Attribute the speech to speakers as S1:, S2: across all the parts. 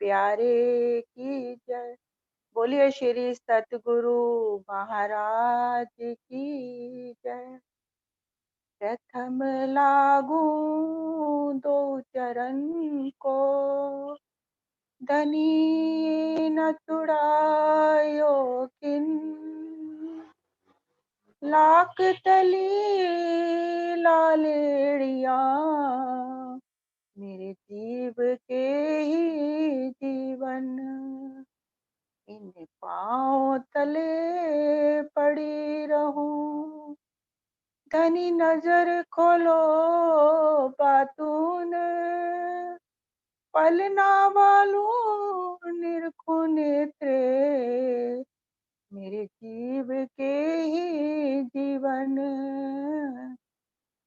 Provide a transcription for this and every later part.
S1: प्यारे की जय। बोलिए श्री सतगुरु महाराज की जय। प्रथम लागू दो चरण को, धनी न छुड़ायो किन। लाख तली लालेड़िया, मेरे जीव के ही जीवन। इन पाँव तले पड़ी रहूं, धनी नजर खोलो बातून। पलना वालू निरखु नेत्रे, मेरे जीव के ही जीवन।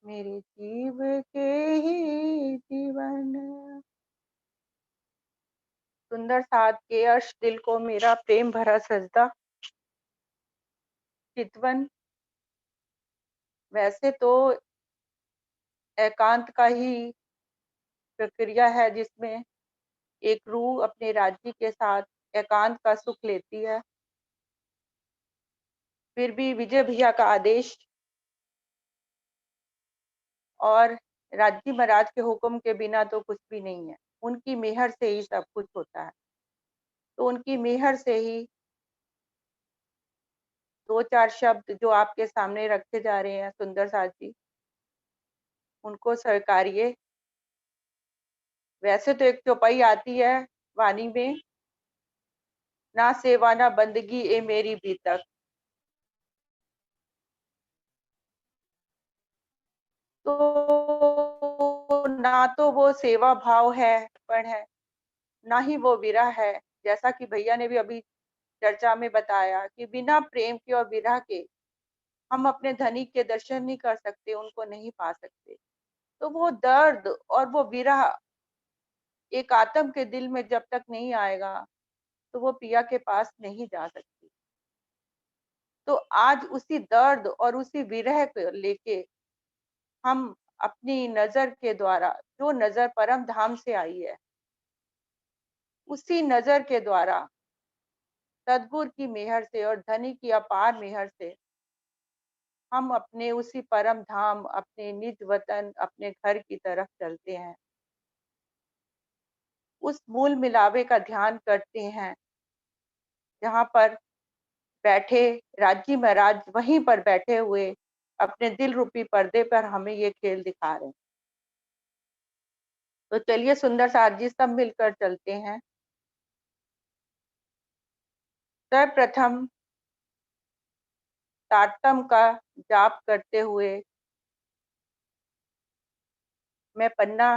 S1: मेरे जीव के ही जीवन। सुंदर साथ के अर्श दिल को मेरा प्रेम भरा सजदा। चितवन वैसे तो एकांत का ही प्रक्रिया है, जिसमें एक रूह अपने राज्य के साथ एकांत का सुख लेती है। फिर भी विजय भैया का आदेश और राज्य महाराज के हुक्म के बिना तो कुछ भी नहीं है। उनकी मेहर से ही सब कुछ होता है। तो उनकी मेहर से ही दो चार शब्द जो आपके सामने रखे जा रहे हैं सुंदर साथ जी, उनको स्वीकारिए। वैसे तो एक चौपाई आती है वाणी में, ना सेवा ना बंदगी ए मेरी भी तक। तो ना तो वो सेवा भाव है पण है, ना ही वो विरह है। जैसा कि भैया ने भी अभी चर्चा में बताया कि बिना प्रेम के और विरह के हम अपने धनी के दर्शन नहीं कर सकते, उनको नहीं पा सकते। तो वो दर्द और वो विरह एक आत्म के दिल में जब तक नहीं आएगा तो वो पिया के पास नहीं जा सकती। तो आज उसी दर्द और उसी विरह को लेके हम अपनी नजर के द्वारा, जो नजर परम धाम से आई है, उसी नजर के द्वारा सदगुरु की मेहर से और धनी की अपार मेहर से हम अपने उसी परम धाम, अपने निज वतन, अपने घर की तरफ चलते हैं। उस मूल मिलावे का ध्यान करते हैं जहां पर बैठे राज्य महाराज वहीं पर बैठे हुए अपने दिल रूपी पर्दे पर हमें ये खेल दिखा रहे हैं। तो चलिए सुंदर साथ जी सब मिलकर चलते हैं। सर्वप्रथम तारतम का जाप करते हुए मैं पन्ना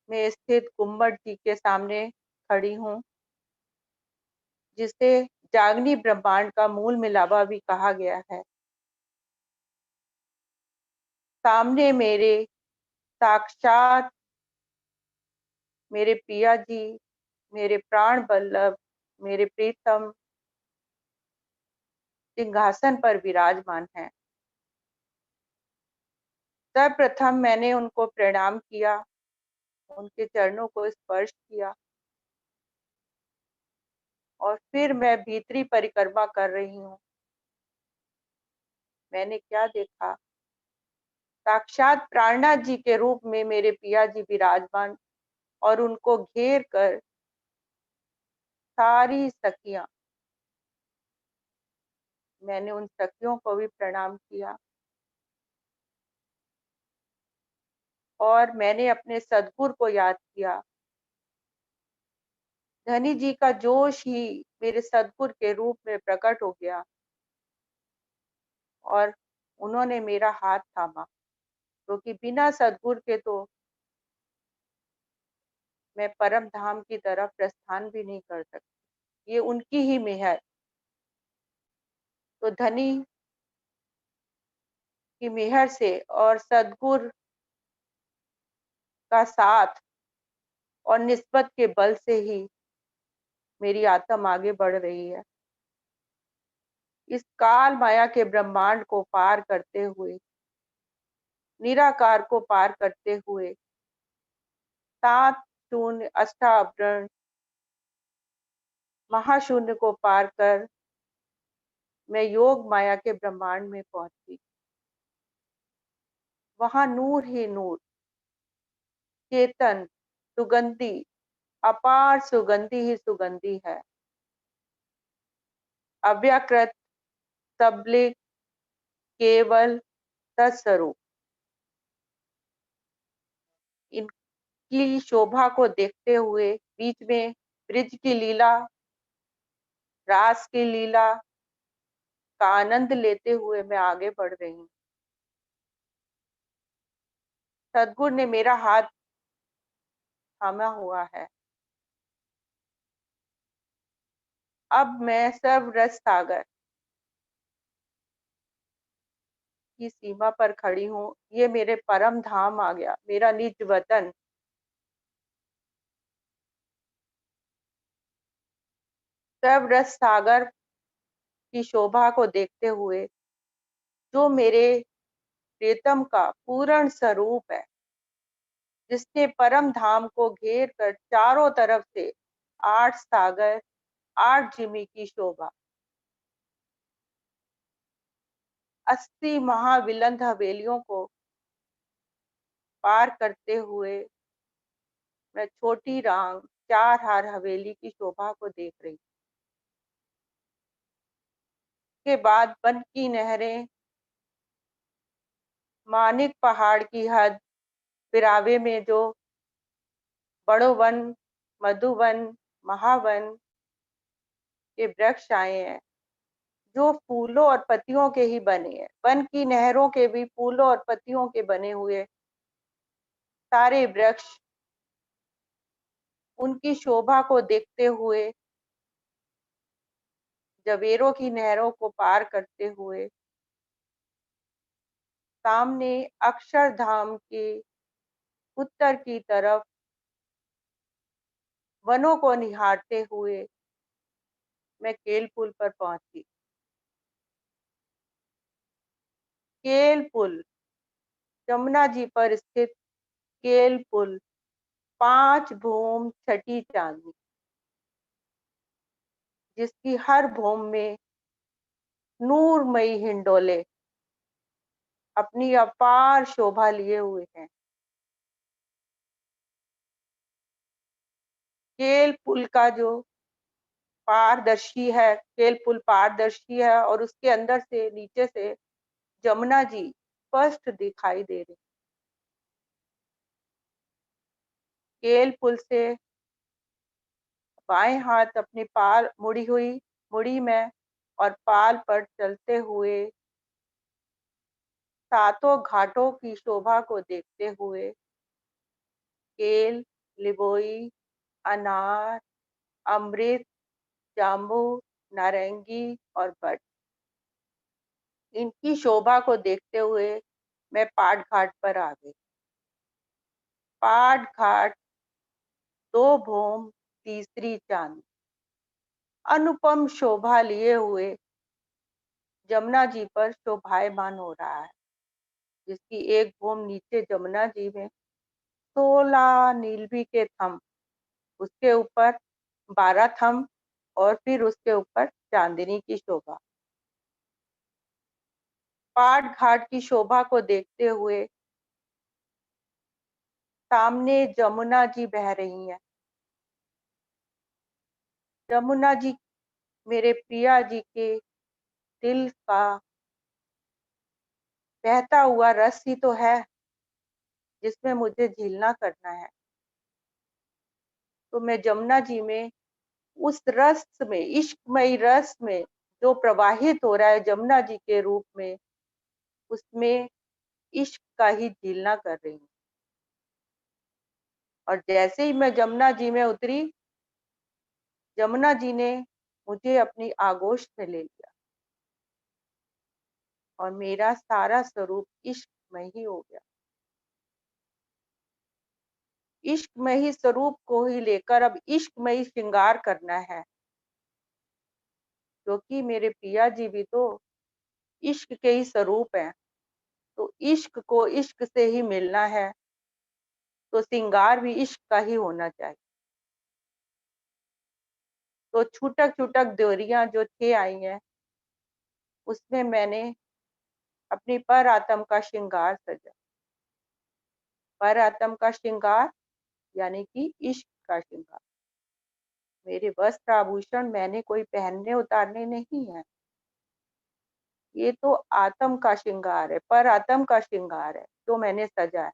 S1: में स्थित गुम्बद जी के सामने खड़ी हूँ, जिसे जागनी ब्रह्मांड का मूल मिलावा भी कहा गया है। सामने मेरे साक्षात मेरे पिया जी, मेरे प्राण बल्लभ, मेरे प्रीतम सिंहासन पर विराजमान है। सर्वप्रथम मैंने उनको प्रणाम किया, उनके चरणों को स्पर्श किया और फिर मैं भीतरी परिक्रमा कर रही हूँ। मैंने क्या देखा, साक्षात प्राणनाथ जी के रूप में मेरे पिया जी विराजमान और उनको घेर कर सारी सखियां। मैंने उन सखियों को भी प्रणाम किया और मैंने अपने सदगुरु को याद किया। धनी जी का जोश ही मेरे सदगुरु के रूप में प्रकट हो गया और उन्होंने मेरा हाथ थामा, क्योंकि बिना सदगुरु के तो मैं परम धाम की तरफ प्रस्थान भी नहीं कर सकती। ये उनकी ही मेहर। तो धनी की मेहर से और सदगुरु का साथ और निस्बत के बल से ही मेरी आत्मा आगे बढ़ रही है। इस काल माया के ब्रह्मांड को पार करते हुए, निराकार को पार करते हुए, सात शून्य अष्टावरण महाशून्य को पार कर मैं योग माया के ब्रह्मांड में पहुंची। वहां नूर ही नूर, चेतन, सुगंधी, अपार सुगंधी ही सुगंधी है। अव्याकृत, तबलिग, केवल, तत्स्वरूप। इनकी शोभा को देखते हुए बीच में ब्रिज की लीला, रास की लीला का आनंद लेते हुए मैं आगे बढ़ रही हूँ। सदगुरु ने मेरा हाथ थामा हुआ है। अब मैं सर्व रस सागर की सीमा पर खड़ी हूँ। ये मेरे परम धाम आ गया, मेरा निज वतन। सर्व रस सागर की शोभा को देखते हुए जो मेरे प्रियतम का पूर्ण स्वरूप है, जिसने परम धाम को घेर कर चारों तरफ से 8 सागर, 8 जिमी की शोभा, 80 महाविलंद हवेलियों को पार करते हुए मैं छोटी रांग 4 हार हवेली की शोभा को देख रही। के बाद वन की नहरें, मानिक पहाड़ की हद, पिरावे में जो बड़ो वन, मधुवन, महावन के वृक्ष आए हैं, जो फूलों और पत्तियों के ही बने हैं। वन की नहरों के भी फूलों और पत्तियों के बने हुए सारे वृक्ष, उनकी शोभा को देखते हुए जवेरों की नहरों को पार करते हुए सामने अक्षरधाम के उत्तर की तरफ वनों को निहारते हुए मैं केल पुल पर पहुंची। केल पुल, जमुना जी पर स्थित केल पुल, 5 भूम छठी चांदनी, जिसकी हर भूम में नूरमयी हिंडोले अपनी अपार शोभा लिए हुए हैं। केल पुल का जो पारदर्शी है, केल पुल पारदर्शी है और उसके अंदर से नीचे से जमुना जी स्पष्ट दिखाई दे रही। केल पुल से बाएं हाथ अपनी पाल मुड़ी हुई, मुड़ी में और पाल पर चलते हुए सातों घाटों की शोभा को देखते हुए केल, लिबोई, अनार, अमृत, जाम्बू, नारंगी और बट, इनकी शोभा को देखते हुए मैं पाट घाट पर आ गई। पाट घाट, 2 भूम, तीसरी चांद, अनुपम शोभा लिए हुए जमुना जी पर शोभायमान हो रहा है, जिसकी एक भूम नीचे जमुना जी में 16 नीलबी के थम, उसके ऊपर 12 थम और फिर उसके ऊपर चांदनी की शोभा। पाट घाट की शोभा को देखते हुए सामने जमुना जी बह रही हैं। जमुना जी मेरे प्रिया जी के दिल का बहता हुआ रस ही तो है, जिसमें मुझे झीलना करना है। तो मैं जमुना जी में उस रस में, इश्कमयी रस में जो प्रवाहित हो रहा है जमुना जी के रूप में, उसमें इश्क का ही झीलना कर रही हूँ। और जैसे ही मैं जमुना जी में उतरी, जमुना जी ने मुझे अपनी आगोश में ले लिया और मेरा सारा स्वरूप इश्क में ही हो गया। इश्क में ही स्वरूप को ही लेकर अब इश्क में ही श्रृंगार करना है, क्योंकि मेरे पिया जी भी तो इश्क के ही स्वरूप हैं। तो इश्क को इश्क से ही मिलना है। तो श्रृंगार भी इश्क का ही होना चाहिए। तो छूटक-छूटक डोरियाँ जो 6 आई हैं, उसमें मैंने अपनी पर आत्म का श्रृंगार सजा। पर आत्म का श्रृंगार यानी कि इश्क का श्रृंगार। मेरे वस्त्र आभूषण मैंने कोई पहनने उतारने नहीं है। ये तो आत्म का श्रृंगार है, पर आत्म का श्रृंगार है, जो मैंने सजा है।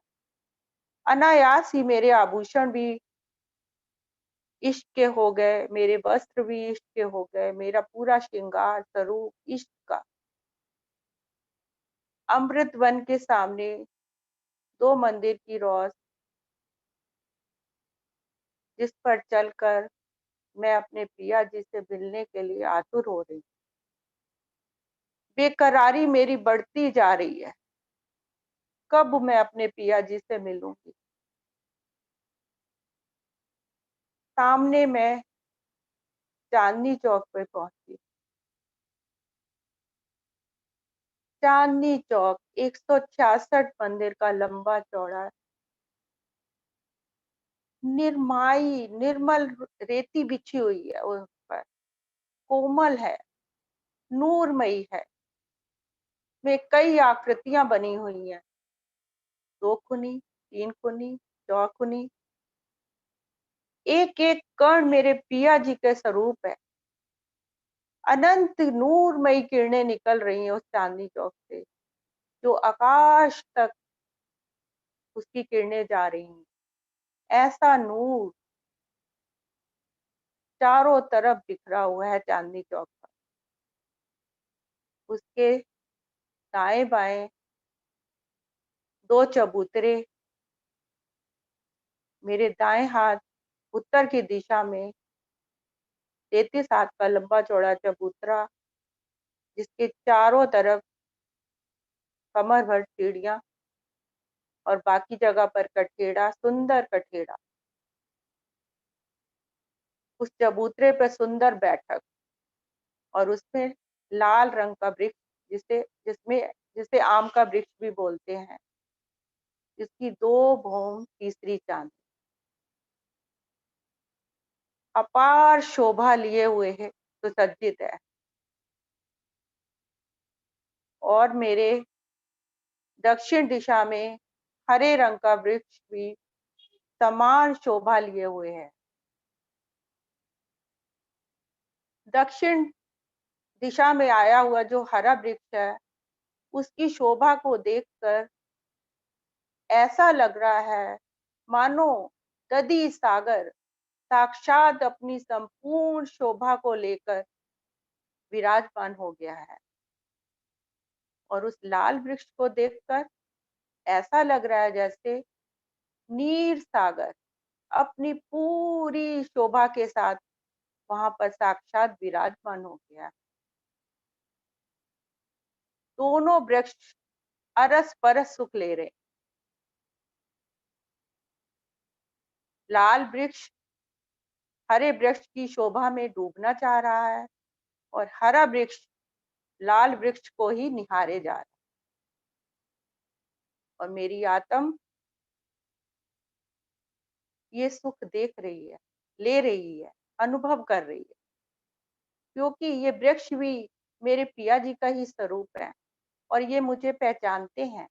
S1: अनायास ही मेरे आभूषण भी इश्क के हो गए, मेरे वस्त्र भी इश्क के हो गए, मेरा पूरा श्रृंगार स्वरूप इश्क का। अमृत वन के सामने 2 मंदिर की रौस, जिस पर चलकर मैं अपने पिया जी से मिलने के लिए आतुर हो रही। बेकरारी मेरी बढ़ती जा रही है। कब मैं अपने पिया जी से मिलूंगी? सामने मैं चांदनी चौक पे पहुंची। चांदनी चौक 166 मंदिर का लंबा चौड़ा निर्माई निर्मल रेती बिछी हुई है उस पर, कोमल है, नूरमयी है। में कई आकृतियां बनी हुई हैं, 2 खुनी, 3 खुनी, 4 खुनी। एक एक कण मेरे पिया जी के स्वरूप है। अनंत नूरमयी किरणें निकल रही हैं उस चांदनी चौक से, जो आकाश तक उसकी किरणें जा रही हैं। ऐसा नूर चारों तरफ बिखरा हुआ है चांदनी चौक पर। उसके दाएं बाएं 2 चबूतरे, मेरे दाएं हाथ उत्तर की दिशा में 33 हाथ का लंबा चौड़ा चबूतरा, जिसके चारों तरफ कमर भर सीढ़ियां और बाकी जगह पर कठेड़ा, सुंदर कठेड़ा। उस चबूतरे पर सुंदर बैठक और उसमें लाल रंग का वृक्ष, जिसे जिसमें जिसे आम का वृक्ष भी बोलते हैं, जिसकी 2 भौम तीसरी चांद अपार शोभा लिए हुए है, सुसज्जित है। और मेरे दक्षिण दिशा में हरे रंग का वृक्ष भी समान शोभा लिए हुए है। दक्षिण दिशा में आया हुआ जो हरा वृक्ष है, उसकी शोभा को देखकर ऐसा लग रहा है मानो दधी सागर साक्षात अपनी संपूर्ण शोभा को लेकर विराजमान हो गया है। और उस लाल वृक्ष को देखकर ऐसा लग रहा है जैसे नीर सागर अपनी पूरी शोभा के साथ वहां पर साक्षात विराजमान हो गया। दोनों वृक्ष अरस परस सुख ले रहे। लाल वृक्ष हरे वृक्ष की शोभा में डूबना चाह रहा है और हरा वृक्ष लाल वृक्ष को ही निहारे जा रहा है। और मेरी आत्म ये सुख देख रही है, ले रही है, अनुभव कर रही है, क्योंकि ये वृक्ष भी मेरे पिया जी का ही स्वरूप है और ये मुझे पहचानते हैं।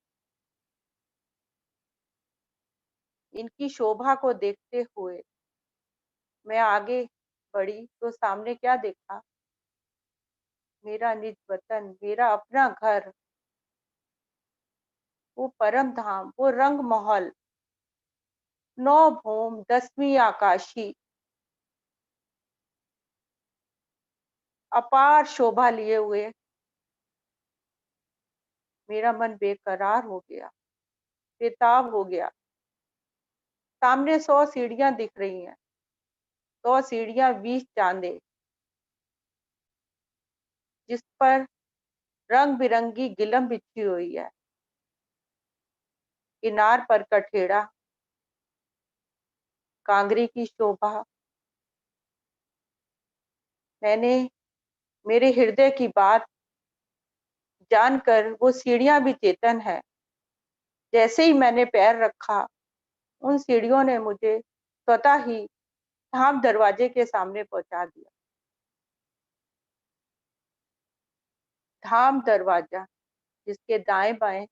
S1: इनकी शोभा को देखते हुए मैं आगे बढ़ी तो सामने क्या देखा? मेरा निज वतन, मेरा अपना घर, वो परम धाम, वो रंग महल, 9 भूम 10वीं आकाशी, अपार शोभा लिए हुए मेरा मन बेकरार हो गया, बेताब हो गया। सामने 100 सीढ़ियां दिख रही हैं, 100 सीढ़ियां 20 चांदे, जिस पर रंग बिरंगी गिलम बिछी हुई है। किनार पर कठेड़ा, कांगरी की शोभा। मैंने मेरे हृदय की बात जानकर वो सीढ़ियां भी चेतन है। जैसे ही मैंने पैर रखा उन सीढ़ियों ने मुझे स्वतः ही धाम दरवाजे के सामने पहुँचा दिया। धाम दरवाजा, जिसके दाएँ-बाएँ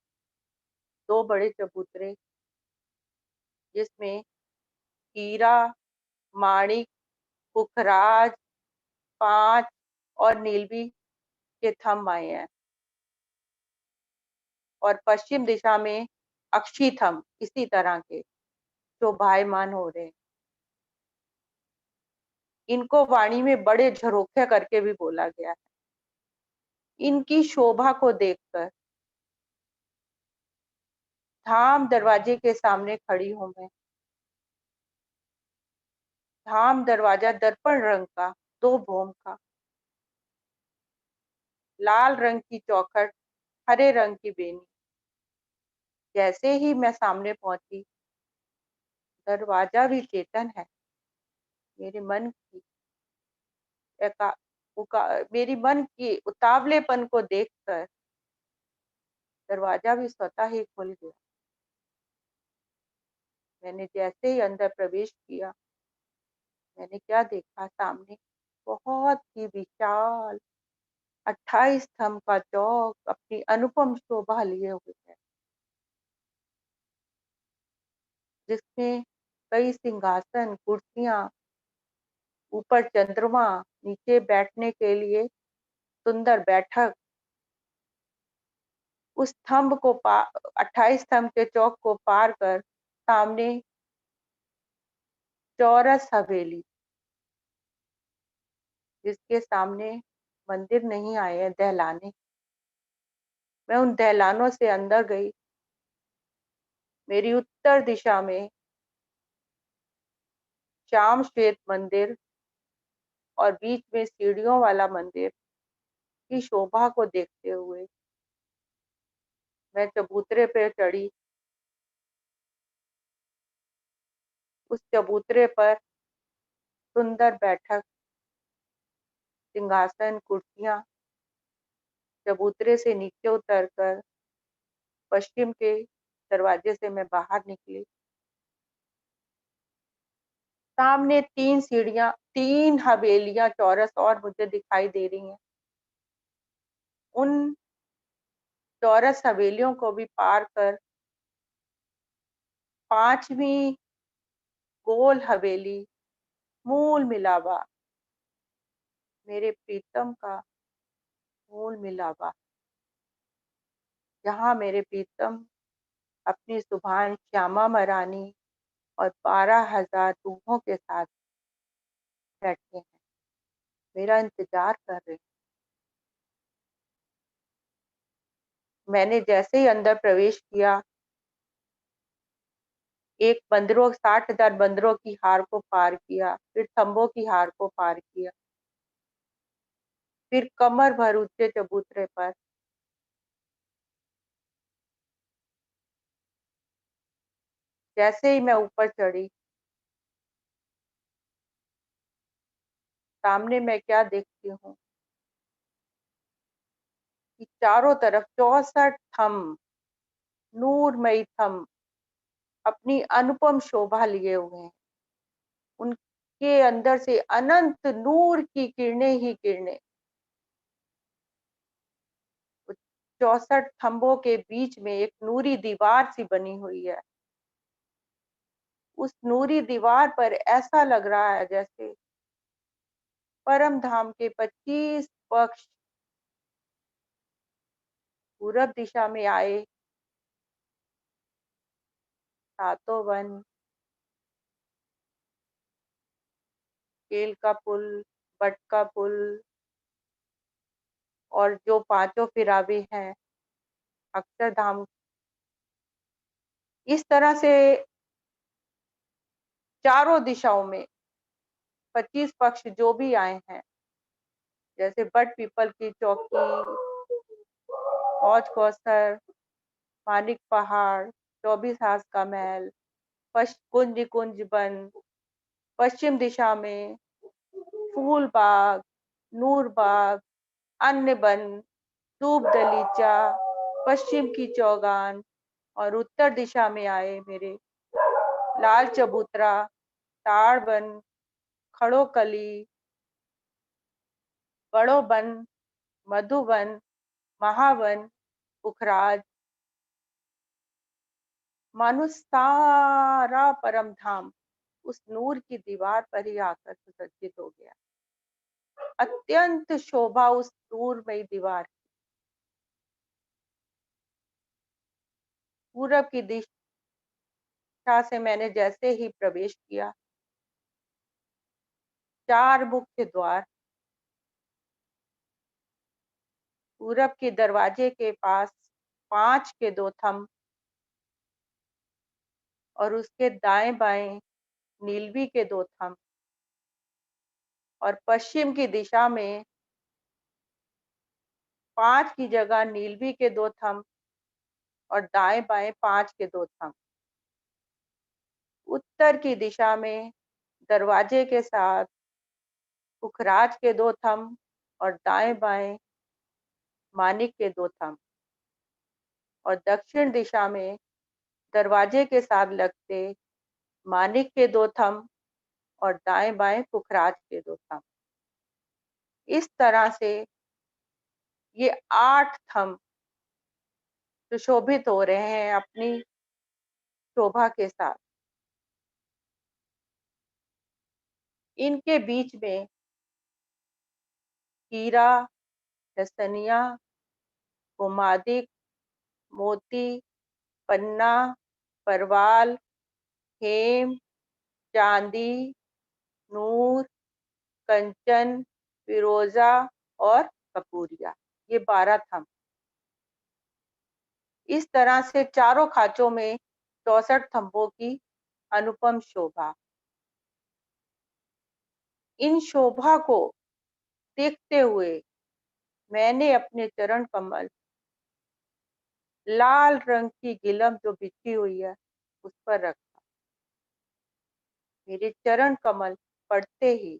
S1: 2 बड़े चबूतरे, जिसमें हीरा, माणिक, पुखराज, पाँच और नीलवी के थंब आए हैं, और पश्चिम दिशा में अक्षी थंब इसी तरह के शोभायमान हो रहे हैं। इनको वाणी में बड़े झरोखे करके भी बोला गया है। इनकी शोभा को देखकर धाम दरवाजे के सामने खड़ी हूँ मैं। धाम दरवाजा दर्पण रंग का, 2 भौम का, लाल रंग की चौखट, हरे रंग की बेनी। जैसे ही मैं सामने पहुंची, दरवाजा भी चेतन है। मेरे मन की एका उका मेरी मन की उतावलेपन को देखकर दरवाजा भी स्वतः ही खुल गया। मैंने जैसे ही अंदर प्रवेश किया, मैंने क्या देखा सामने, बहुत ही विशाल 28 स्तंभ का चौक अपनी अनुपम शोभा लिए हुए है, जिसमें कई सिंहासन, कुर्सियां, ऊपर चंद्रमा, नीचे बैठने के लिए सुंदर बैठक। उस स्तंभ को 28 स्तंभ के चौक को पार कर सामने चौरस हवेली, जिसके सामने मंदिर नहीं आए हैं, दहलाने। मैं उन दहलानों से अंदर गई। मेरी उत्तर दिशा में श्याम श्वेत मंदिर और बीच में सीढ़ियों वाला मंदिर की शोभा को देखते हुए मैं चबूतरे पे चढ़ी। उस चबूतरे पर सुंदर बैठक, सिंहासन, कुर्सियां। चबूतरे से नीचे उतरकर पश्चिम के दरवाजे से मैं बाहर निकली। सामने 3 सीढ़ियां, 3 हवेलियां चौरस और मुझे दिखाई दे रही हैं। उन चौरस हवेलियों को भी पार कर 5वीं गोल हवेली, मूल मिलावा, मेरे प्रीतम का मूल मिलावा, जहाँ मेरे प्रीतम अपनी सुभान श्यामा महारानी और 12,000 रूहों के साथ बैठे हैं, मेरा इंतजार कर रहे हैं। मैंने जैसे ही अंदर प्रवेश किया, एक बंदरों 60,000 बंदरों की हार को पार किया, फिर खम्भों की हार को पार किया, फिर कमर भर ऊंचे चबूतरे पर जैसे ही मैं ऊपर चढ़ी, सामने मैं क्या देखती हूँ कि चारों तरफ 64 थंब, नूरमयी थंब अपनी अनुपम शोभा लिए हुए हैं। उनके अंदर से अनंत नूर की किरणें ही किरणें। 64 थंबों के बीच में एक नूरी दीवार सी बनी हुई है। उस नूरी दीवार पर ऐसा लग रहा है जैसे परम धाम के 25 पक्ष पूरब दिशा में आए, सातों वन, केल का पुल, बट का पुल और जो पांचों फिरावे हैं अक्षरधाम, इस तरह से चारों दिशाओं में 25 पक्ष जो भी आए हैं, जैसे बट पीपल की चौकी, हौज कौसर, मानिक पहाड़, 24 हाथ का महल, कुंज कुंज वन, पश्चिम दिशा में फूल बाग, नूर बाग, अन्य वन, धूप दलीचा, पश्चिम की चौगान और उत्तर दिशा में आए मेरे लाल चबूतरा, ताड़वन, खड़ो कली, बड़ो वन, मधुवन, महावन, पुखराज, मानो सारा परम धाम उस नूर की दीवार पर ही आकर सुसज्जित हो गया। अत्यंत शोभा उस नूरमयी दीवार। पूरब की दिशा से मैंने जैसे ही प्रवेश किया, 4 मुख्य द्वार, पूरब के दरवाजे के पास 5 के 2 थंब और उसके दाएं-बाएं नीलवी के 2 थंब, और पश्चिम की दिशा में 5 की जगह नीलवी के 2 थंब और दाएं-बाएं 5 के 2 थंब। उत्तर की दिशा में दरवाजे के साथ पुखराज के 2 थंब और दाएं-बाएं मानिक के 2 थंब, और दक्षिण दिशा में दरवाजे के साथ लगते मानिक के 2 थंब और दाएं-बाएं पुखराज के 2 थंब। इस तरह से ये 8 थंब सुशोभित हो रहे हैं अपनी शोभा के साथ। इनके बीच में हीरा, लसनिया, गोमादिक, मोती, पन्ना, परवाल, हेम, चांदी, नूर, कंचन, फिरोजा और कपूरिया, ये 12 थंब। इस तरह से चारों खाँचों में 64 थंबों की अनुपम शोभा। इन शोभा को देखते हुए मैंने अपने चरण कमल, लाल रंग की गिलम जो बिछी हुई है, उस पर रखा। मेरे चरण कमल पड़ते ही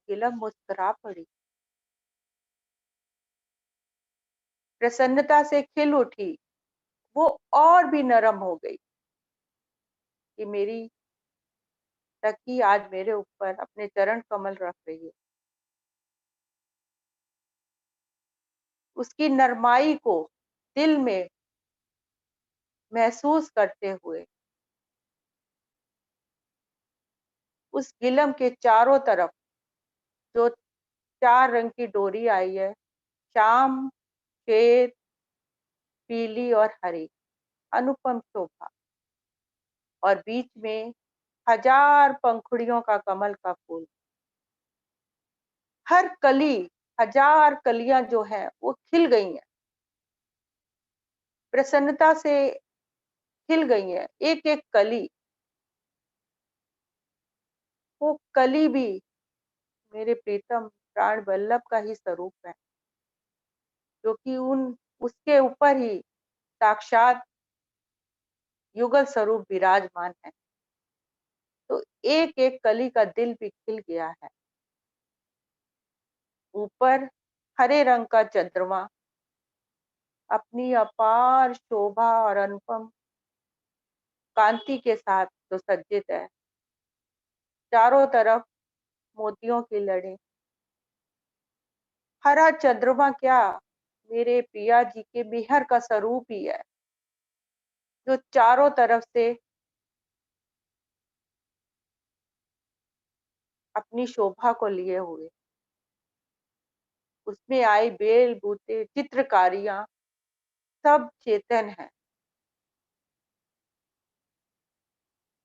S1: गिलम मुस्कुरा पड़ी, प्रसन्नता से खिल उठी। वो और भी नरम हो गई कि मेरी सखी आज मेरे ऊपर अपने चरण कमल रख रही है। उसकी नरमाई को दिल में महसूस करते हुए उस गिलम के चारों तरफ जो 4 रंग की डोरी आई है, श्याम, श्वेत, पीली और हरी, अनुपम शोभा, और बीच में 1000 पंखुड़ियों का कमल का फूल। हर कली, 1000 कलियां जो हैं वो खिल गई हैं, प्रसन्नता से खिल गई हैं। एक-एक कली, वो कली भी मेरे प्रीतम प्राण वल्लभ का ही स्वरूप है, जो कि उन उसके ऊपर ही साक्षात युगल स्वरूप विराजमान है। तो एक-एक कली का दिल भी खिल गया है। ऊपर हरे रंग का चंद्रमा अपनी अपार शोभा और अनुपम कांति के साथ सुसज्जित है। चारों तरफ मोतियों की लड़ें। हरा चंद्रमा क्या, मेरे पिया जी के मेहर का स्वरूप ही है, जो चारों तरफ से अपनी शोभा को लिए हुए। उसमें आई बेल बूटे, चित्रकारियां, सब चेतन है।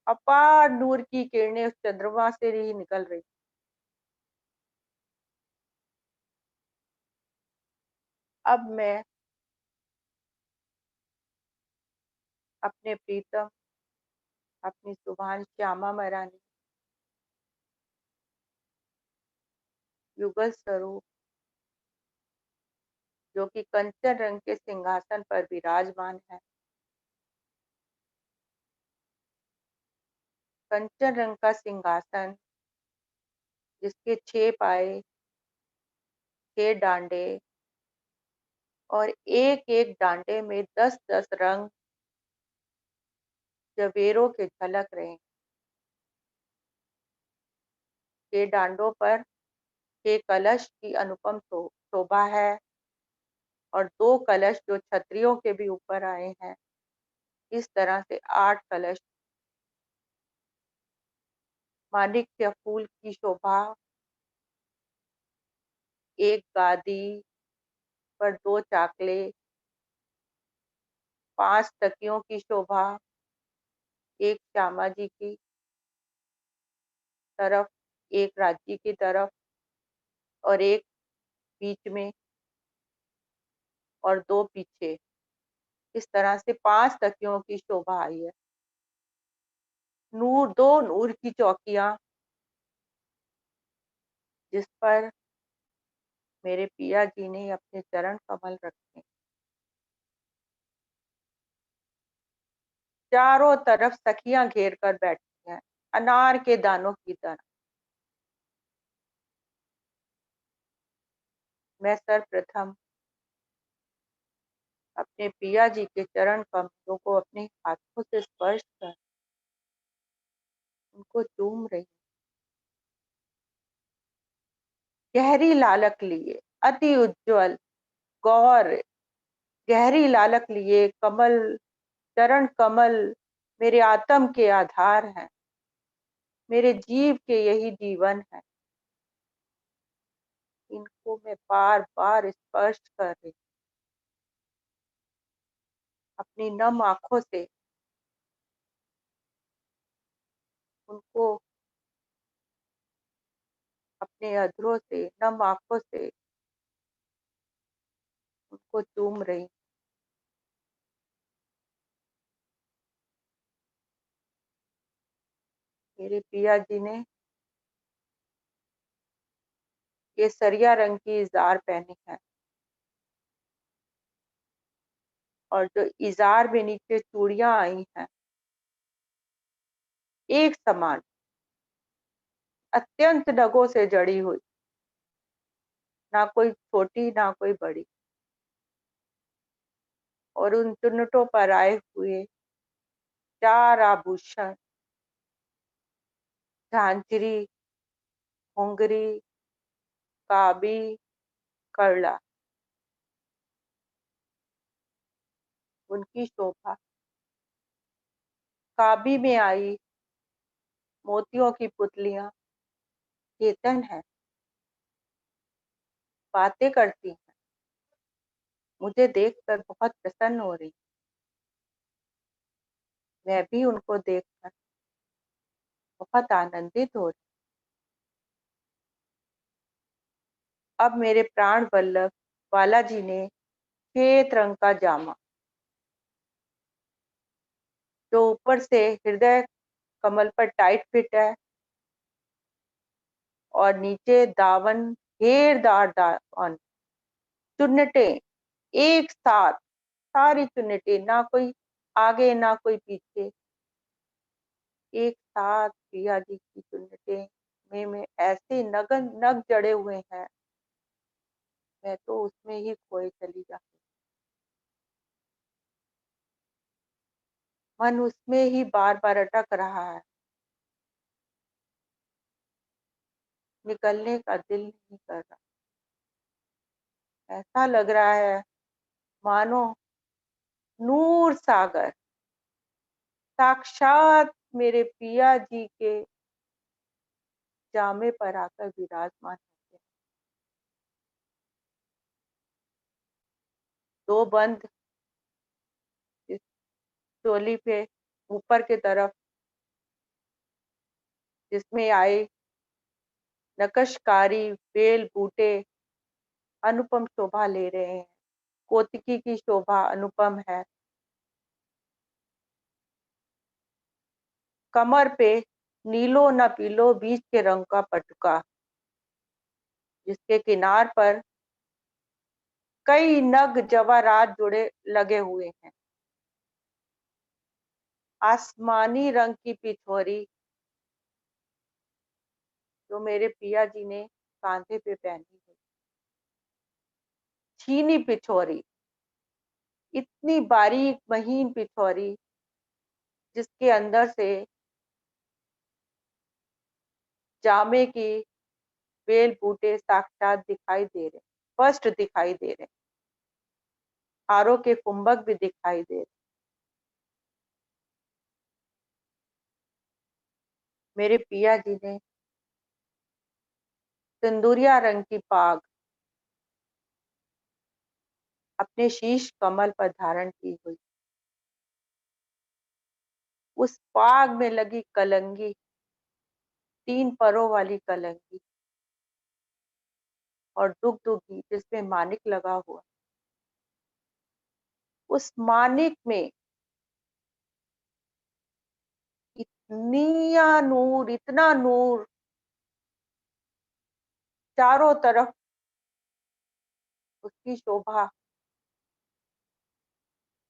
S1: अपार नूर की किरणें उस चंद्रमा से ही निकल रही। अब मैं अपने प्रीतम, अपनी सुभान श्यामा महारानी, युगल स्वरूप, जो कि कंचन रंग के सिंहासन पर विराजमान है। कंचन रंग का सिंहासन, जिसके 6 पाए, 6 डांडे, और एक-एक डांडे में 10-10 रंग जवेरों के झलक रहे, के डांडों पर के कलश की अनुपम शोभा है, और 2 कलश जो छतरियों के भी ऊपर आए हैं, इस तरह से 8 कलश। माणिक्य फूल की शोभा, एक गादी पर 2 चाकले, 5 तकियों की शोभा, एक श्यामा जी की तरफ, एक राज्य की तरफ, और एक बीच में, और 2 पीछे। इस तरह से 5 तकियों की शोभा आई है। 2 नूर की चौकियां, जिस पर मेरे पिया जी ने अपने चरण कमल रखे। चारों तरफ सखियां घेर कर बैठी हैं, अनार के दानों की तरह। मैं सर्वप्रथम अपने पिया जी के चरण कमलों को अपने हाथों से स्पर्श कर उनको चूम रही। गहरी लालक लिए, अति उज्जवल गौर, गहरी लालक लिए कमल, चरण कमल मेरे आत्म के आधार हैं, मेरे जीव के यही जीवन है। इनको मैं बार बार स्पर्श कर रही, अपनी नम आंखों से उनको, अपने अधरों से, नम आंखों से उनको चूम रही। मेरे पिया जी ने केसरिया रंग की इजार पहनी है, और जो इजार में नीचे चूड़ियां आई हैं, एक समान, अत्यंत नगों से जड़ी हुई, ना कोई छोटी ना कोई बड़ी। और उन चुन्नटों पर आए हुए 4 आभूषण, झांझरी, घुंघरी, काबी, करला, उनकी शोभा। काबी में आई मोतियों की पुतलियां चेतन है, बातें करती हैं, मुझे देखकर बहुत प्रसन्न हो रही। मैं भी उनको देखकर बहुत आनंदित हो रही। अब मेरे प्राण वल्लभ बालाजी ने श्वेत रंग का जामा, जो ऊपर से हृदय कमल पर टाइट फिट है, और नीचे दावन, घेरदार दावन, चुन्नटे एक साथ, सारी चुन्नटे, ना कोई आगे ना कोई पीछे, एक साथ पिया जी की चुन्नटे में ऐसे नगन नग जड़े हुए हैं, मैं तो उसमें ही खोए चली जाती। मन उसमें ही बार बार अटक रहा है, निकलने का दिल नहीं कर रहा। ऐसा लग रहा है मानो नूर सागर साक्षात मेरे पिया जी के जामे पर आकर विराजमान होते हैं। 2 बंद इस चोली पे ऊपर की तरफ, जिसमें आए नकशकारी बेल बूटे अनुपम शोभा ले रहे हैं। कोतिकी की शोभा अनुपम है। कमर पे नीलो न पीलो बीच के रंग का पटुका, जिसके किनार पर कई नग जवाहरात जुड़े लगे हुए हैं। आसमानी रंग की पिछोरी, जो मेरे पिया जी ने कांधे पे पहनी है। छीनी पिछोरी, इतनी बारीक महीन पिछोरी, जिसके अंदर से जामे की बेल बूटे साक्षात दिखाई दे रहे, स्पष्ट दिखाई दे रहे, हारों के कुंभक भी दिखाई दे रहे। मेरे पिया जी ने सिंदूरिया रंग की पाग अपने शीश कमल पर धारण की हुई। उस पाग में लगी कलंगी, 3 परों वाली कलंगी, और दुग-दुगी जिसमें मानिक लगा हुआ। उस मानिक में इतना नूर, चारों तरफ उसकी शोभा,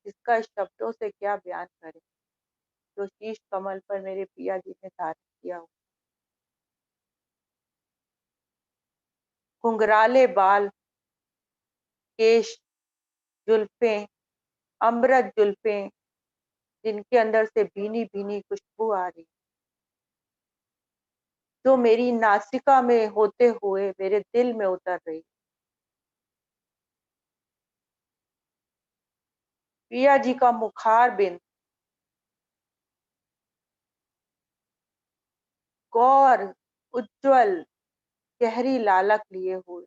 S1: जिसका शब्दों से क्या बयान करें, जो शीश कमल पर मेरे पिया जी ने धारण किया हुआ। घुंघराले बाल, केश, जुल्फें, अमृत जुल्फें, जिनके अंदर से भीनी भीनी खुशबू आ रही, जो मेरी नासिका में होते हुए मेरे दिल में उतर रही। पिया जी का मुखार बिंद गौर, उज्जवल, गहरी लालक लिए हुए,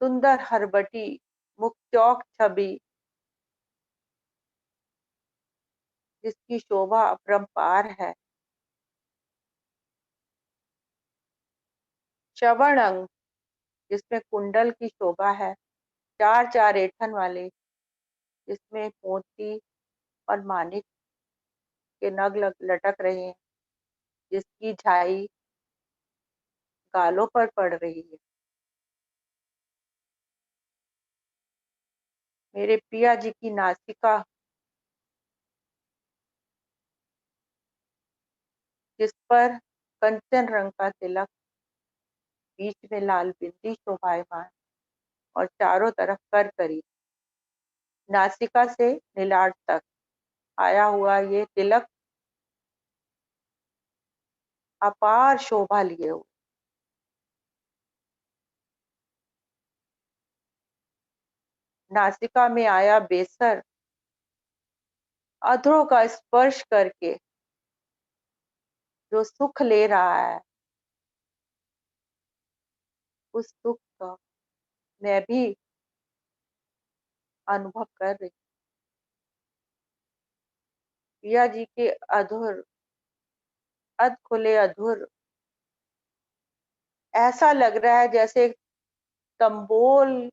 S1: सुंदर हरबटी, मुख चौक छवि, जिसकी शोभा अपरंपार है। श्रवण अंग, जिसमें कुंडल की शोभा है, 4-4 ऐंठन वाले, जिसमें मोती और मानिक के नग लटक रहे हैं, जिसकी झाई गालों पर पड़ रही है। मेरे पिया जी की नासिका, जिस पर कंचन रंग का तिलक, बीच में लाल बिंदी शोभायमान, और चारों तरफ करकरी, नासिका से नीलाट तक आया हुआ ये तिलक अपार शोभा लिए हुए। नासिका में आया बेसर, अधरों का स्पर्श करके जो सुख ले रहा है, उस सुख का मैं भी अनुभव कर रही। पिया जी के अधुर, अध खुले अधुर, ऐसा लग रहा है जैसे तंबोल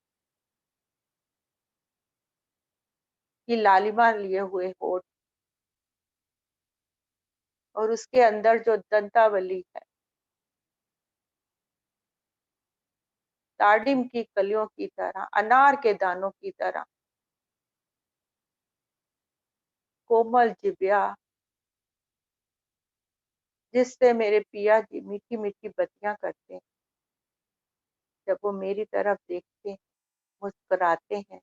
S1: की लालिमा लिए हुए होठ, और उसके अंदर जो दंतावली है, दाडिम की कलियों की तरह, अनार के दानों की तरह, कोमल जिब्या, जिससे मेरे पिया जी मीठी मीठी बतियां करते हैं। जब वो मेरी तरफ देखते हैं, मुस्कुराते हैं,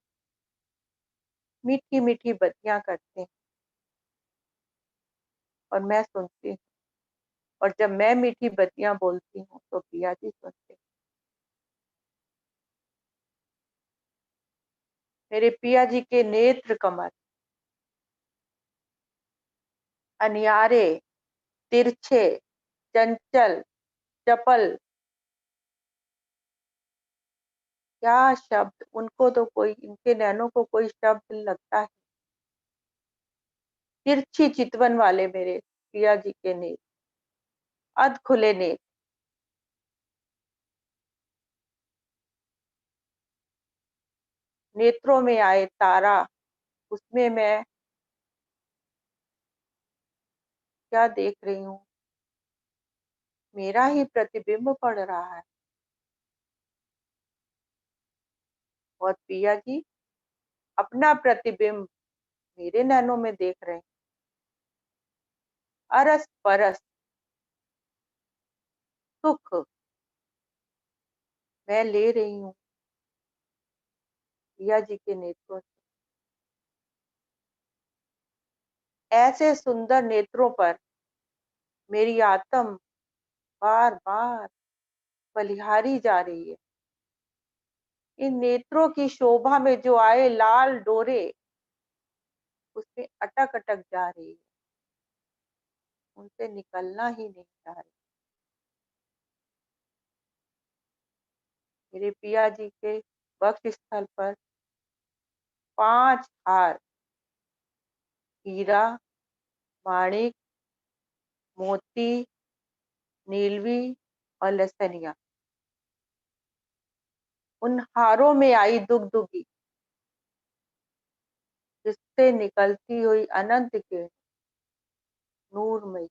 S1: मीठी मीठी बतियां करते हैं, और मैं सुनती हूँ। और जब मैं मीठी बतियां बोलती हूँ तो पिया जी सुनते हैं। मेरे पिया जी के नेत्र कमल अनियारे, तिरछे, चंचल, चपल, क्या शब्द, उनको तो कोई, इनके नैनों को कोई शब्द लगता है। तिरछी चितवन वाले मेरे पिया जी के नेत्र, अध खुले नेत्र, नेत्रों में आए तारा, उसमें मैं क्या देख रही हूँ, मेरा ही प्रतिबिंब पड़ रहा है। और पिया जी अपना प्रतिबिंब मेरे नैनों में देख रहे हैं। अरस परस सुख मैं ले रही हूँ पिया जी के नेत्रों से। ऐसे सुंदर नेत्रों पर मेरी आत्म बार-बार बलिहारी जा रही है। इन नेत्रों की शोभा में जो आए लाल डोरे उसमें अटक-अटक जा रही है, उनसे निकलना ही नहीं चाह रही। मेरे पिया जी के वक्ष स्थल पर 5 हार हीरा, माणिक, मोती, नीलवी और लसनिया, उन हारों में आई दुगदुगी, जिससे निकलती हुई अनंत किरण, नूरमयी,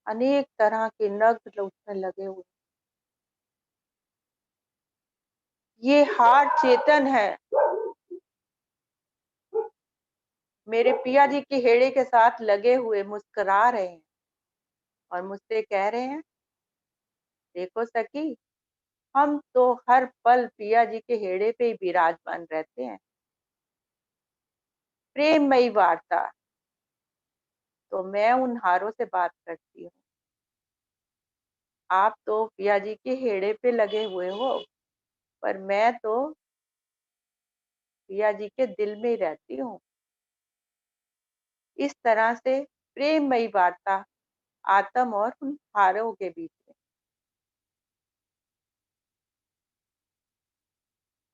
S1: अनेक तरह के नग उसमें लगे हुए। ये हार चेतन है। मेरे पिया जी के हेड़े के साथ लगे हुए मुस्कुरा रहे हैं और मुझसे कह रहे हैं, देखो सखी, हम तो हर पल पिया जी के हेड़े पे ही विराजमान रहते हैं। प्रेममयी वार्ता। तो मैं उन हारों से बात करती हूँ, आप तो पिया जी के हेड़े पे लगे हुए हो, पर मैं तो पिया जी के दिल में ही रहती हूँ। इस तरह से प्रेममयी वार्ता आत्म और उन हारों के बीच में।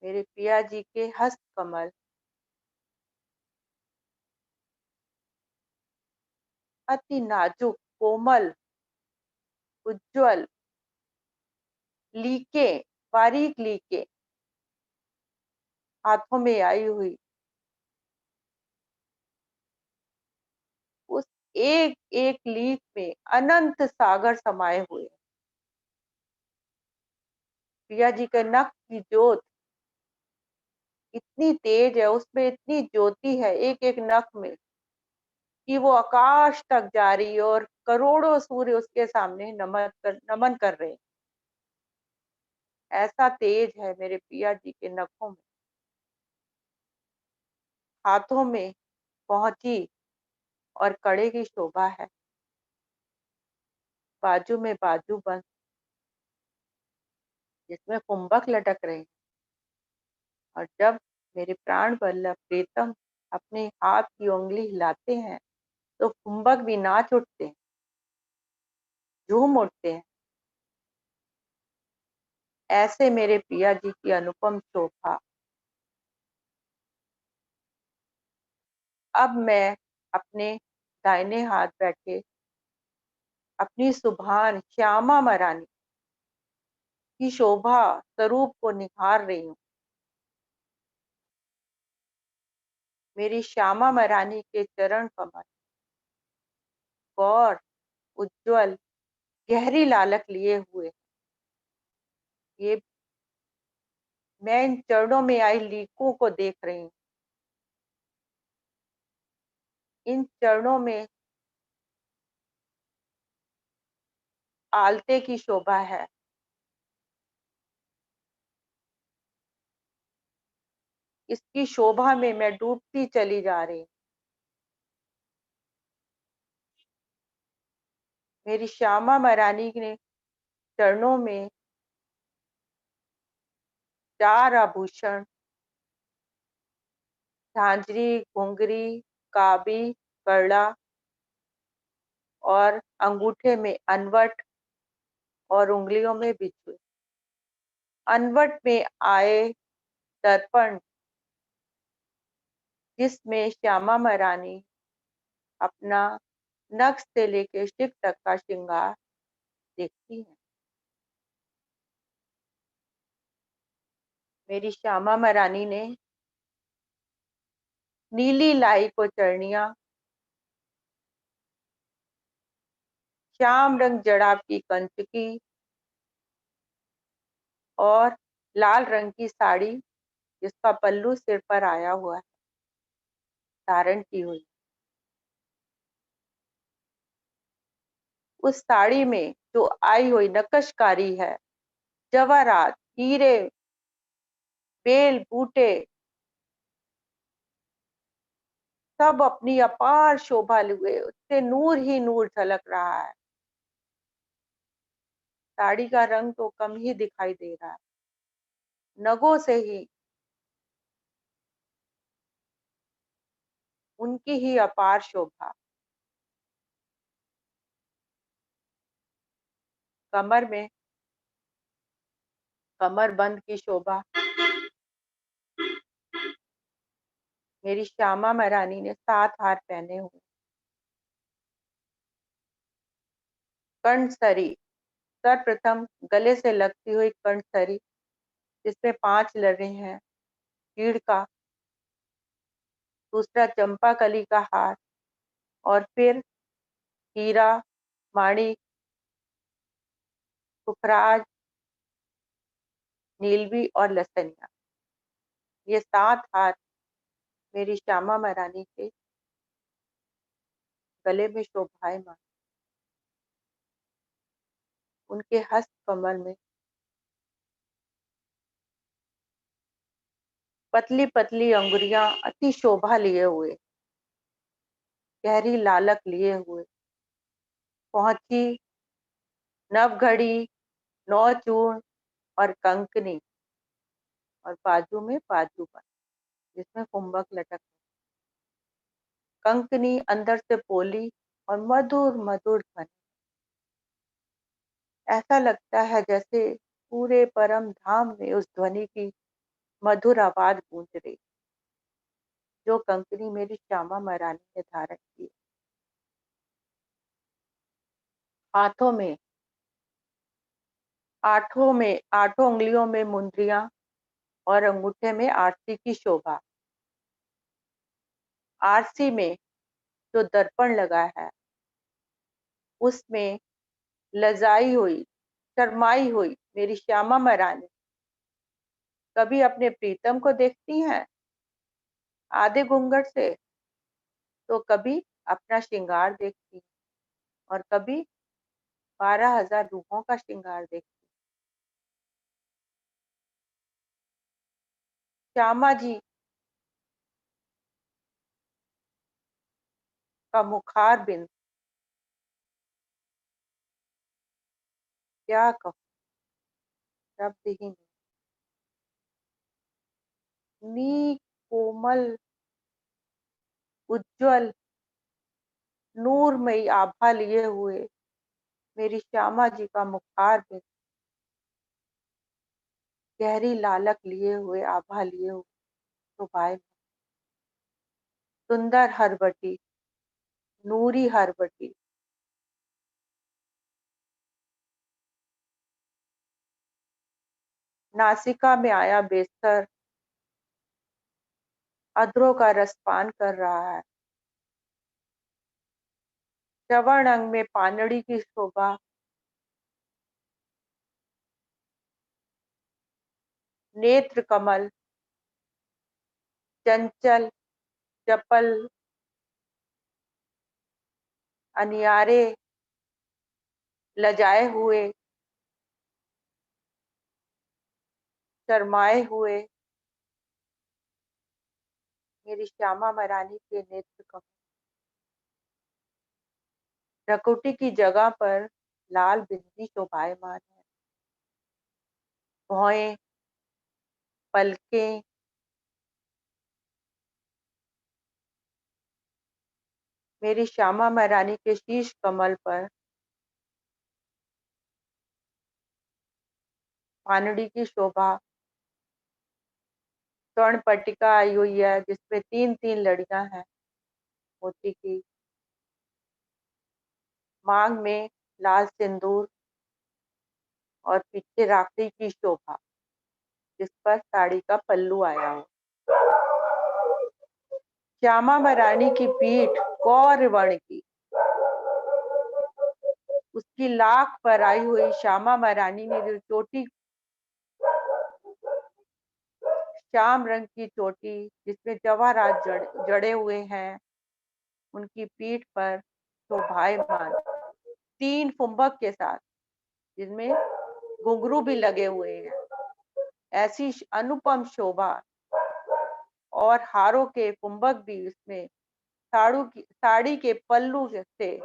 S1: मेरे पिया जी के हस्त कमल अति नाजुक, कोमल, उज्जवल, लीके, बारीक लीके हाथों में आई हुई, उस एक एक लीक में अनंत सागर समाये हुए। पिया जी के नख की ज्योत इतनी तेज है, उसमें इतनी ज्योति है एक एक नख में, कि वो आकाश तक जा रही है और करोड़ों सूर्य उसके सामने नमन कर रहे हैं। ऐसा तेज है मेरे पिया जी के नखों में। हाथों में पहुंची और कड़े की शोभा है, बाजू में बाजूबंद जिसमें कुंभक लटक रहे हैं। और जब मेरे प्राण वल्लभ प्रीतम अपने हाथ की उंगली हिलाते हैं तो कुंभक भी नाच उठते हैं, झूम उठते हैं। ऐसे मेरे पिया जी की अनुपम शोभा। अब मैं अपने दाहिने हाथ बैठे अपनी सुभान श्यामा महारानी की शोभा स्वरूप को निहार रही हूँ। मेरी श्यामा महारानी के चरण कमल गौर, उज्जवल, गहरी लालक लिए हुए। ये मैं इन चरणों में आई लीकों को देख रही हूँ। इन चरणों में आलते की शोभा है। इसकी शोभा में मैं डूबती चली जा रही हूँ। मेरी श्यामा महारानी ने चरणों में 4 आभूषण, झांझरी, घुंघरी, काबी, करड़ा और अंगूठे में अनवट और उंगलियों में बिछुए। अनवट में आए दर्पण, जिसमें श्यामा महारानी अपना नख से लेके शिख तक का श्रृंगार देखती हैं। मेरी श्यामा महारानी ने नीली लाई को चरनिया, श्याम रंग जड़ा की कंचकी और लाल रंग की साड़ी, जिसका पल्लू सिर पर आया हुआ है, धारण की हुई। उस साड़ी में जो आई हुई नक्शकारी है, जवाहरात, हीरे, बेल बूटे सब अपनी अपार शोभा लिए, उससे नूर ही नूर झलक रहा है। साड़ी का रंग तो कम ही दिखाई दे रहा है, नगों से ही उनकी ही अपार शोभा। कमर में कमरबंद की शोभा। मेरी श्यामा महारानी ने 7 हार पहने हुए। कर्णसरी, सर्वप्रथम गले से लगती हुई कर्णसरी, जिसमें 5 लड़े हैं, चीड़ का। दूसरा चंपा कली का हार, और फिर हीरा, माणिक, पुखराज, नीलवी और लसनिया। ये 7 हार मेरी श्यामा महारानी के गले में शोभायमान। उनके हस्त कमल में पतली पतली अंगुरियां अति शोभा लिए हुए, गहरी लालक लिए हुए, पहुंची नवघड़ी, नौचूर्ण और कंकनी, और बाजू में बाजूबंद, जिसमें कुंभक लटक। कंकनी अंदर से पोली और मधुर मधुर ध्वनि। ऐसा लगता है जैसे पूरे परम धाम में उस ध्वनि की मधुर आवाज गूंज रही, जो कंकनी मेरी श्यामा महारानी ने धारण की। हाथों में आठों उंगलियों में मुंदरियां, और अंगूठे में आरसी की शोभा। आरसी में जो दर्पण लगा है, उसमें लजाई हुई, शर्माई हुई मेरी श्यामा महारानी कभी अपने प्रीतम को देखती हैं आधे घूंघट से, तो कभी अपना श्रृंगार देखती, और कभी 12,000 रूपों का श्रृंगार देखती। श्यामा जी का मुखार बिंद, क्या कहूँ, शब्द ही नहीं। नी कोमल, उज्जवल, नूरमयी आभा लिए हुए मेरी श्यामा जी का मुखार बिंद, गहरी लालक लिए हुए, आभा लिए हुए, शोभाए। सुंदर हरबटी, नूरी हरबटी, नासिका में आया बेस्तर, अधरों का रसपान कर रहा है। श्रवण अंग में पानड़ी की शोभा, नेत्र कमल, चंचल, चपल, अनियारे, लजाए हुए, शर्माए हुए मेरी श्यामा महारानी के नेत्र कमल। भ्रकुटी की जगह पर लाल बिंदी शोभायमान है। भौएं, पलकें, मेरी श्यामा महारानी के शीश कमल पर पानड़ी की शोभा। स्वर्ण पट्टिका आई हुई है, जिसमें 3-3 लड़ियां हैं मोती की। मांग में लाल सिंदूर, और पीछे राखी की शोभा, जिस पर साड़ी का पल्लू आया हो। श्यामा महारानी की पीठ गौर वर्ण की, उसकी लाख पर आई हुई श्यामा महारानी ने जो चोटी, श्याम रंग की चोटी जिसमें जवाहरात जड़े हुए हैं, उनकी पीठ पर शोभायमान 3 कुंभक के साथ, जिनमें घुंघरू भी लगे हुए हैं। ऐसी अनुपम शोभा, और हारों के कुंभक भी उसमें साड़ी के पल्लू से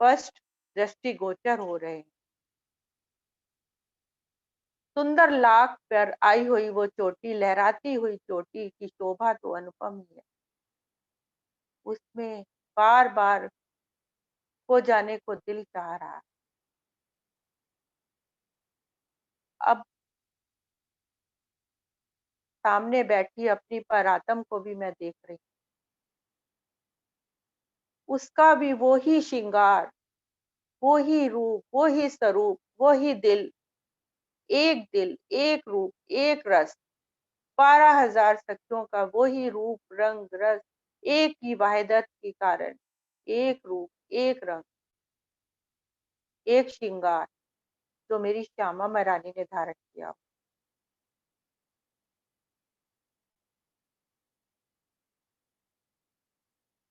S1: स्पष्ट दृष्टिगोचर हो रहे हैं। सुंदर लाख पर आई हुई वो चोटी, लहराती हुई चोटी की शोभा तो अनुपम ही है। उसमें बार बार खो जाने को दिल चाह रहा है। अब सामने बैठी अपनी परातम को भी मैं देख रही हूँ। उसका भी वो ही श्रृंगार, वो ही रूप, वो ही स्वरूप, वो ही दिल, एक रूप, एक रस, 12,000 सखियों का वो ही रूप, रंग, रस, एक ही वाहिदत के कारण, एक रूप, एक रंग, एक श्रृंगार, जो मेरी श्यामा महारानी ने धारण किया।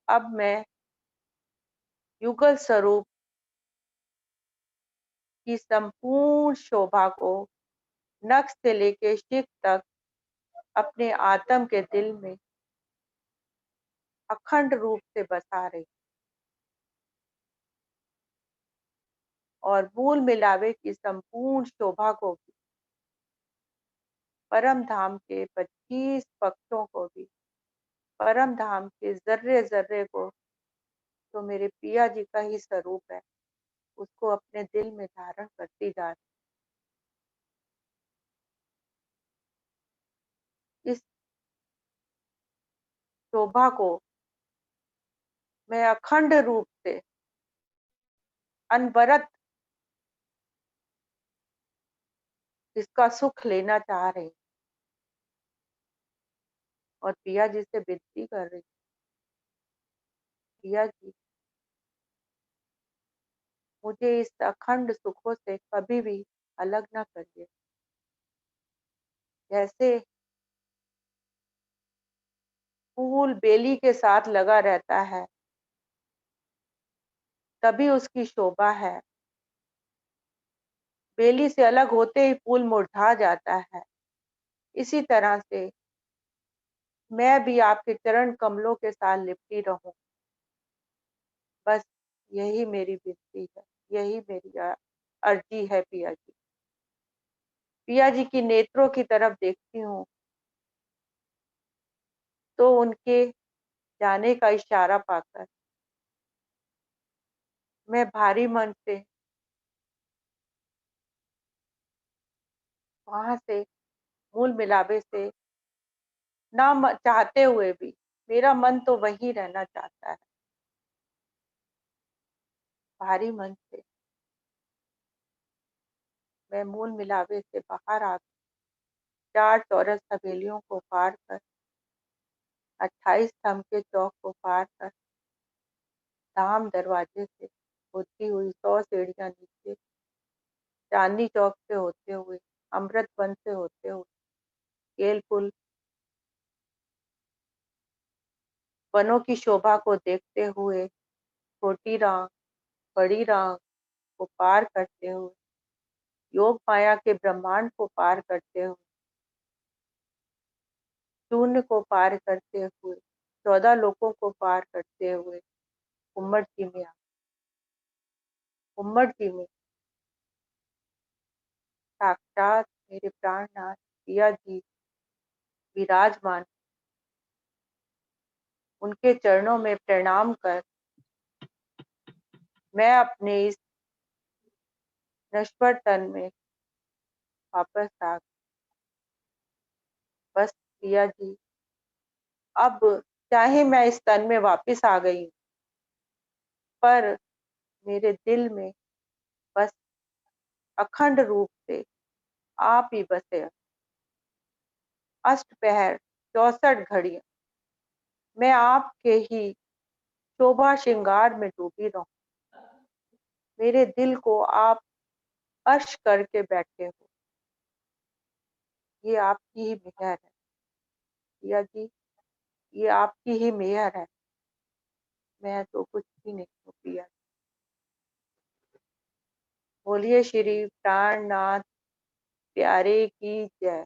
S1: अब मैं युगल स्वरूप की संपूर्ण शोभा को नख से लेके शिख तक अपने आत्म के दिल में अखंड रूप से बसा रही, और मूल मिलावे की संपूर्ण शोभा को भी, परम धाम के 25 पक्षों को भी, परम धाम के जर्रे जर्रे को, तो मेरे पिया जी का ही स्वरूप है, उसको अपने दिल में धारण करती जा रही। इस शोभा को मैं अखंड रूप से अनवरत इसका सुख लेना चाह रही, और पिया जी से विनती कर रही, पिया जी मुझे इस अखंड सुखों से कभी भी अलग ना करिए। जैसे फूल बेली के साथ लगा रहता है, तभी उसकी शोभा है। बेली से अलग होते ही फूल मुरझा जाता है। इसी तरह से मैं भी आपके चरण कमलों के साथ लिपटी रहूं। बस यही मेरी विनती है, यही मेरी अर्जी है पिया जी। पिया जी की नेत्रों की तरफ देखती हूँ तो उनके जाने का इशारा पाकर मैं भारी मन से वहां से, मूल मिलावे से, ना चाहते हुए भी, मेरा मन तो वही रहना चाहता है, भारी मन से मैं मूल मिलावे से बाहर आ, 4 चौरस हवेलियों को पार कर, 28 थम के चौक को पार कर, धाम दरवाजे से होती हुई 100 सीढ़ियां नीचे, चांदनी चौक से होते हुए, अमृत वन से होते हुए, केल पुल, वनों की शोभा को देखते हुए, छोटी राह, बड़ी राह को पार करते हुए, योग माया के ब्रह्मांड को पार करते हुए, शून्य को पार करते हुए, 14 लोकों को पार करते हुए, उम्मड़ जी में उम्मड़ जी में साक्षात मेरे प्राणनाथ पिया जी विराजमान, उनके चरणों में प्रणाम कर मैं अपने इस नश्वर तन में वापस आ, बस पिया जी, अब चाहे मैं इस तन में वापस आ गई, पर मेरे दिल में बस अखंड रूप से आप ही बसे। अष्टपहर 64 घड़ियां मैं आपके ही शोभा श्रृंगार में डूबी रहूं। मेरे दिल को आप अर्श करके बैठे हो, ये आपकी ही मेहर है पिया जी, ये आपकी ही मेहर है, मैं तो कुछ भी नहीं हूँ पिया। बोलिए श्री प्राणनाथ प्यारे की जय।